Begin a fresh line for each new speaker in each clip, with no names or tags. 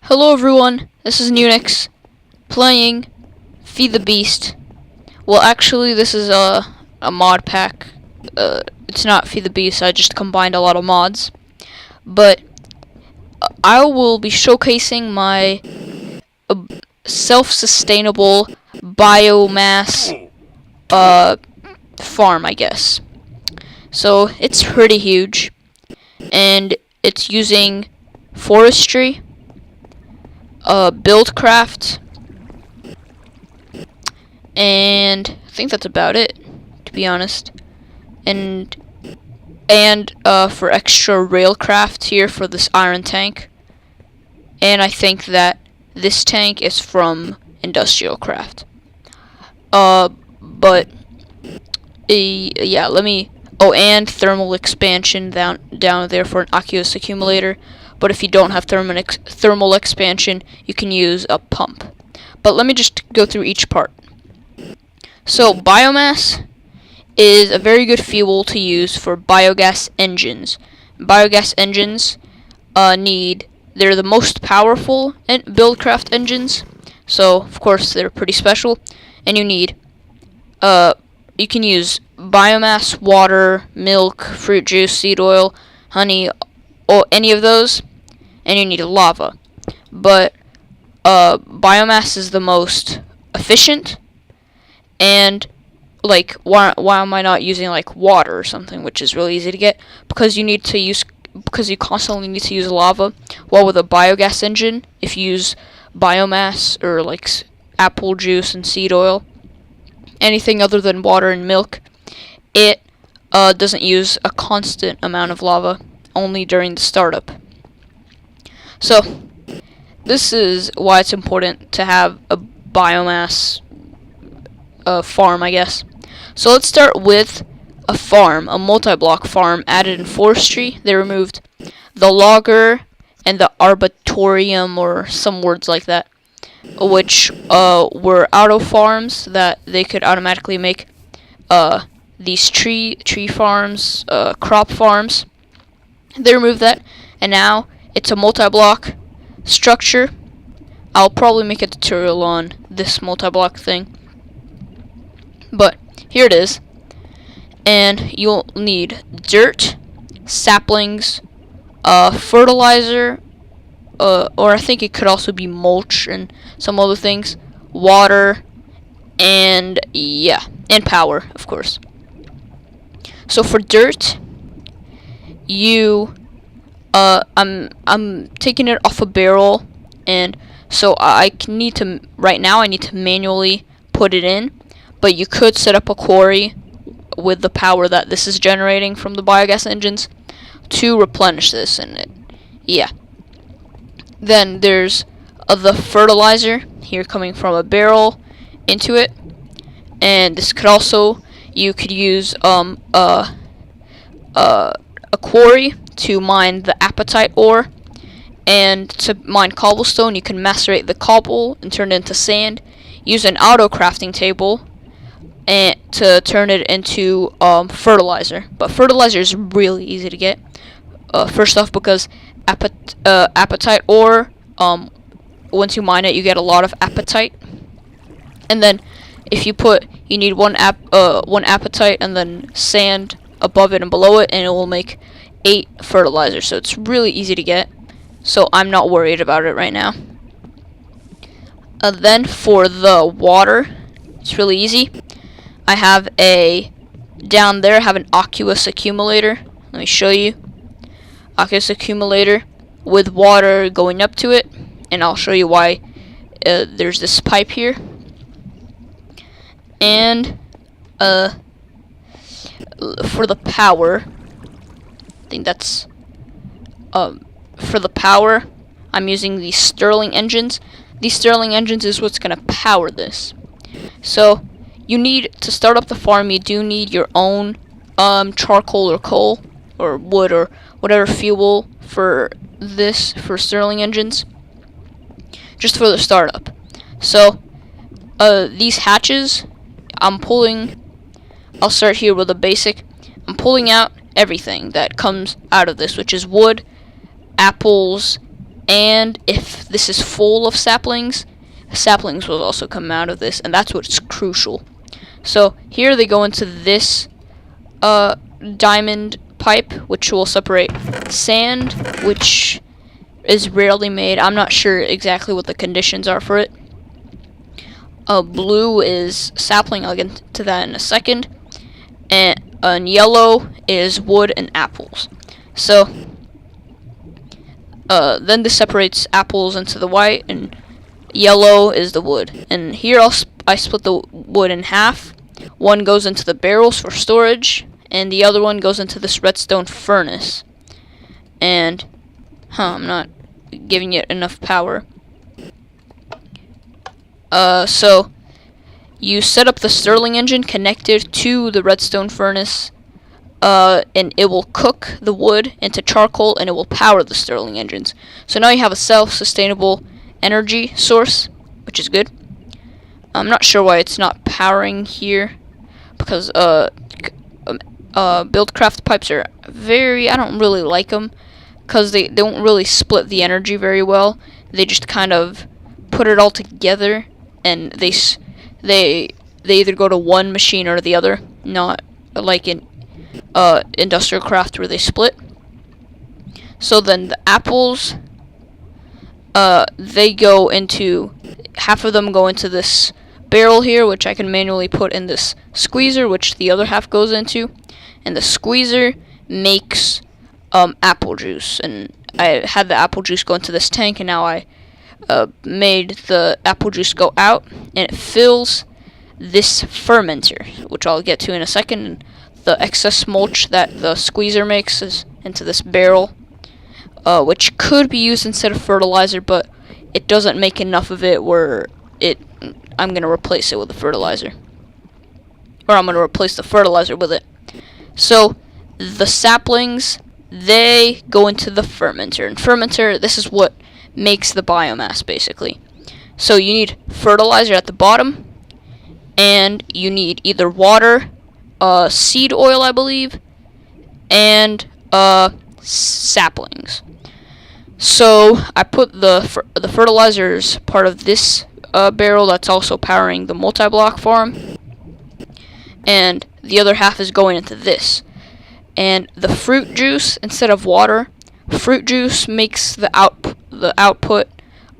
Hello everyone, this is Unix playing Feed the Beast. Well, actually this is a mod pack. It's not Feed the Beast, I just combined a lot of mods. But I will be showcasing my self-sustainable biomass farm, I guess. So it's pretty huge, and it's using Forestry, BuildCraft, and I think that's about it, to be honest. And for extra railcraft here for this iron tank. And I think that this tank is from Industrial Craft. But yeah, let me. Oh, and thermal expansion down there for an aqueous accumulator. But if you don't have thermal expansion, you can use a pump. But let me just go through each part. So biomass is a very good fuel to use for biogas engines. Biogas engines they're the most powerful BuildCraft engines. So of course they're pretty special, and you can use biomass, water, milk, fruit juice, seed oil, honey, or any of those, and you need lava. But biomass is the most efficient, and like why am I not using like water or something, which is really easy to get, because you constantly need to use lava. While with a biogas engine, if you use biomass or like apple juice and seed oil, anything other than water and milk, it doesn't use a constant amount of lava, only during the startup. So this is why it's important to have a biomass farm, I guess. So let's start with a farm, a multi-block farm added in Forestry. They removed the logger and the arboretum, or some words like that, which were auto farms that they could automatically make these tree farms, crop farms. They removed that, and now it's a multi-block structure. I'll probably make a tutorial on this multi-block thing, but here it is. And you'll need dirt, saplings, fertilizer, or I think it could also be mulch and some other things, water, and yeah, and power, of course. So for dirt, I'm taking it off a barrel, and so I need to manually put it in, but you could set up a quarry with the power that this is generating from the biogas engines to replenish this, and yeah. Then there's the fertilizer here coming from a barrel into it, and this could also, you could use a quarry to mine the apatite ore, and to mine cobblestone you can macerate the cobble and turn it into sand. Use an auto crafting table and to turn it into fertilizer. But fertilizer is really easy to get. First off, because apatite ore, once you mine it, you get a lot of apatite. And then if you need one apatite and then sand above it and below it, and it will make 8 fertilizer. So it's really easy to get. So I'm not worried about it right now. Then for the water, it's really easy. I have down there I have an aqueous accumulator. Let me show you. Aqueous accumulator with water going up to it, and I'll show you why there's this pipe here. And for the power, I think that's for the power, I'm using these Stirling engines. These Stirling engines is what's gonna power this. So you need to start up the farm. You do need your own charcoal or coal or wood or whatever fuel for Stirling engines, just for the startup. So these hatches, I'll start here with a basic. I'm pulling out everything that comes out of this, which is wood, apples, and if this is full of saplings will also come out of this, and that's what's crucial. So here they go into this diamond pipe, which will separate sand, which is rarely made. I'm not sure exactly what the conditions are for it. Blue is sapling. I'll get to that in a second. And yellow is wood and apples. So then this separates apples into the white, and yellow is the wood. And here I split the wood in half. One goes into the barrels for storage, and the other one goes into this redstone furnace. And I'm not giving it enough power. So you set up the Stirling engine connected to the redstone furnace, and it will cook the wood into charcoal, and it will power the Stirling engines. So now you have a self-sustainable energy source, which is good. I'm not sure why it's not powering here, because BuildCraft pipes are I don't really like them, because they don't really split the energy very well. They just kind of put it all together, and they either go to one machine or the other, not like in Industrial Craft where they split. So then the apples, they go into, half of them go into this barrel here, which I can manually put in this squeezer, which the other half goes into, and the squeezer makes apple juice. And I had the apple juice go into this tank, and now I made the apple juice go out, and it fills this fermenter, which I'll get to in a second. And the excess mulch that the squeezer makes is into this barrel, which could be used instead of fertilizer, but it doesn't make enough of it where I'm going to replace it with the fertilizer. Or I'm going to replace the fertilizer with it. So the saplings, they go into the fermenter. And fermenter, this is what makes the biomass, basically. So you need fertilizer at the bottom, and you need either water, seed oil, I believe, and saplings. So I put the fertilizers part of this barrel that's also powering the multi-block farm, and the other half is going into this. And the fruit juice, instead of water, fruit juice makes the output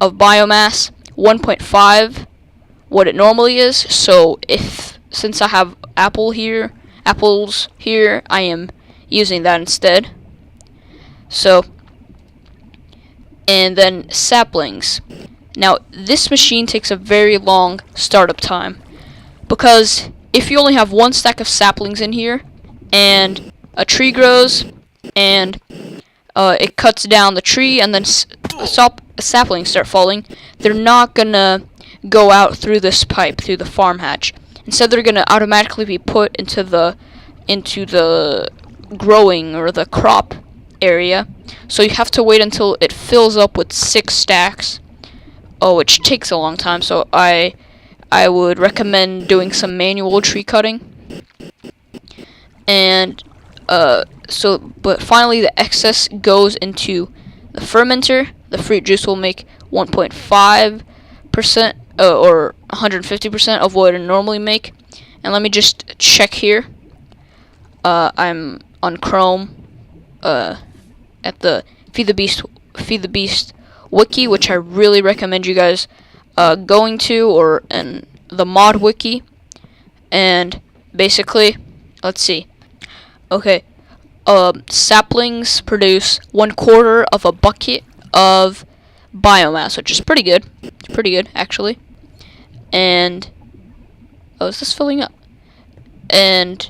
of biomass 1.5 what it normally is. So since I have apples here, I am using that instead. So, and then saplings. Now this machine takes a very long startup time, because if you only have one stack of saplings in here and a tree grows and it cuts down the tree, and then saplings start falling, they're not gonna go out through this pipe, through the farm hatch. Instead, they're gonna automatically be put into the growing or the crop area. So you have to wait until it fills up with 6 stacks, which takes a long time. So I would recommend doing some manual tree cutting. And but finally the excess goes into the fermenter. The fruit juice will make 1.5% or 150% of what it normally make. And let me just check here. I'm on Chrome at the Feed the Beast wiki, which I really recommend you guys going to, or in the mod wiki. And basically, let's see. Okay, saplings produce 1/4 of a bucket of biomass, which is pretty good. It's pretty good, actually. And is this filling up? And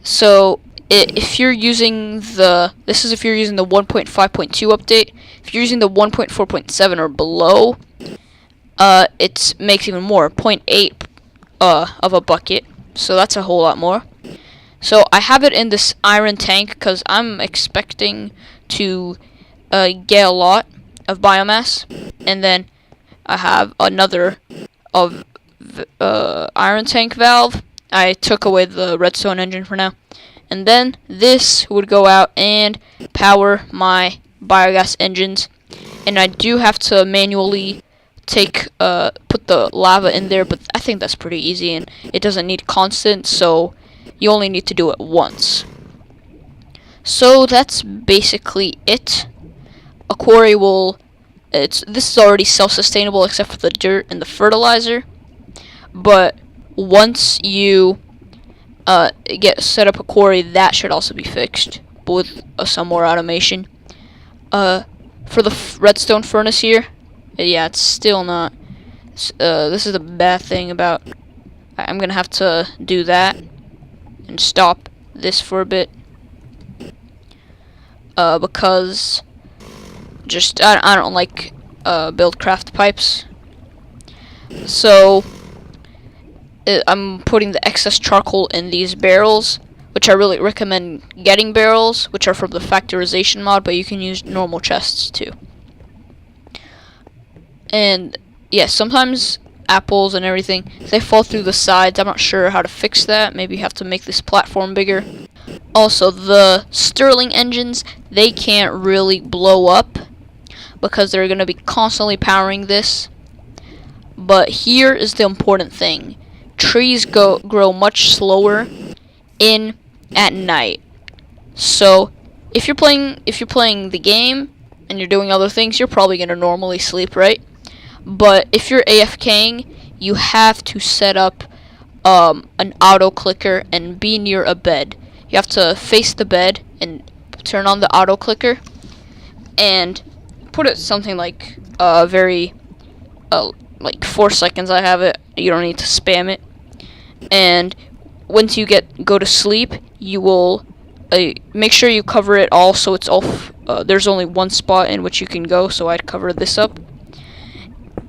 so if you're using if you're using the 1.5.2 update. If you're using the 1.4.7 or below, it makes even more, 0.8 of a bucket. So that's a whole lot more. So I have it in this iron tank because I'm expecting to get a lot of biomass. And then I have another of iron tank valve. I took away the redstone engine for now. And then this would go out and power my biogas engines, and I do have to manually put the lava in there, but I think that's pretty easy, and it doesn't need constant, so you only need to do it once. So that's basically it. A quarry this is already self-sustainable except for the dirt and the fertilizer, but once you set up a quarry, that should also be fixed with some more automation. For the redstone furnace here, yeah, it's still not. This is the bad thing about. I'm gonna have to do that and stop this for a bit, because just I don't like BuildCraft pipes. So I'm putting the excess charcoal in these barrels, which I really recommend getting barrels, which are from the factorization mod, but you can use normal chests too. And yeah, sometimes apples and everything, they fall through the sides. I'm not sure how to fix that. Maybe you have to make this platform bigger. Also, the Stirling engines, they can't really blow up because they're going to be constantly powering this. But here is the important thing. Trees grow much slower at night. So if you're playing the game and you're doing other things, you're probably going to normally sleep, right? But if you're AFKing, you have to set up an auto clicker and be near a bed. You have to face the bed and turn on the auto clicker and put it something like very like 4 seconds. I have it. You don't need to spam it. And once you go to sleep, you will make sure you cover it all so it's off. There's only one spot in which you can go, so I'd cover this up.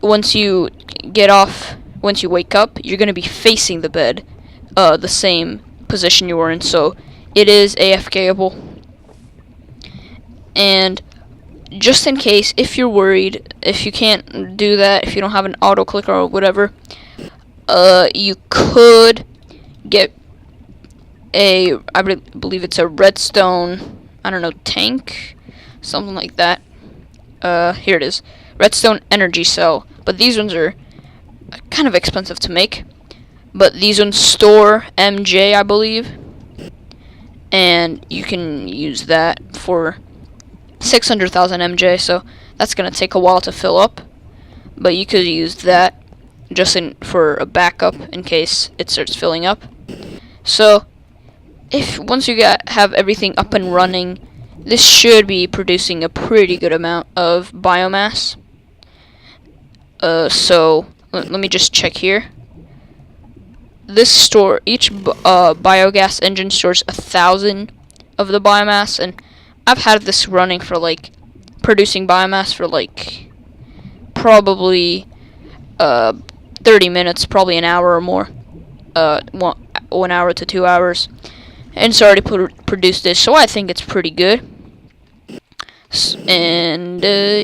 Once you wake up, you're going to be facing the bed, the same position you were in, so it is AFKable. And just in case, if you're worried, if you can't do that, if you don't have an auto clicker or whatever, you could get I believe it's a redstone, I don't know, tank, something like that. Here it is, redstone energy cell. But these ones are kind of expensive to make. But these ones store MJ, I believe, and you can use that for 600,000 MJ. So that's gonna take a while to fill up, but you could use that just for a backup in case it starts filling up. So once you have everything up and running, this should be producing a pretty good amount of biomass. So let me just check here. Each biogas engine stores 1,000 of the biomass, and I've had this running for producing biomass for probably 30 minutes, probably an hour or more, 1 hour to 2 hours, and it's already produced this, so I think it's pretty good. And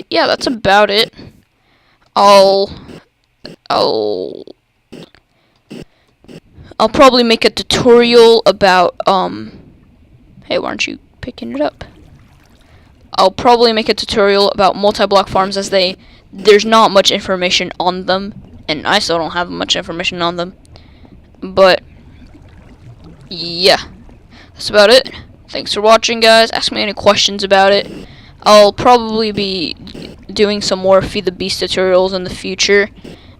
yeah, that's about it. I'll probably make a tutorial about hey, why aren't you picking it up? I'll probably make a tutorial about multi-block farms, as there's not much information on them, and I still don't have much information on them. But yeah, that's about it. Thanks for watching, guys. Ask me any questions about it. I'll probably be doing some more Feed the Beast tutorials in the future,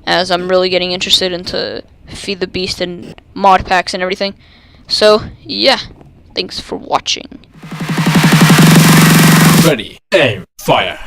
as I'm really getting interested into Feed the Beast and mod packs and everything. So yeah, thanks for watching.
Ready, aim, fire.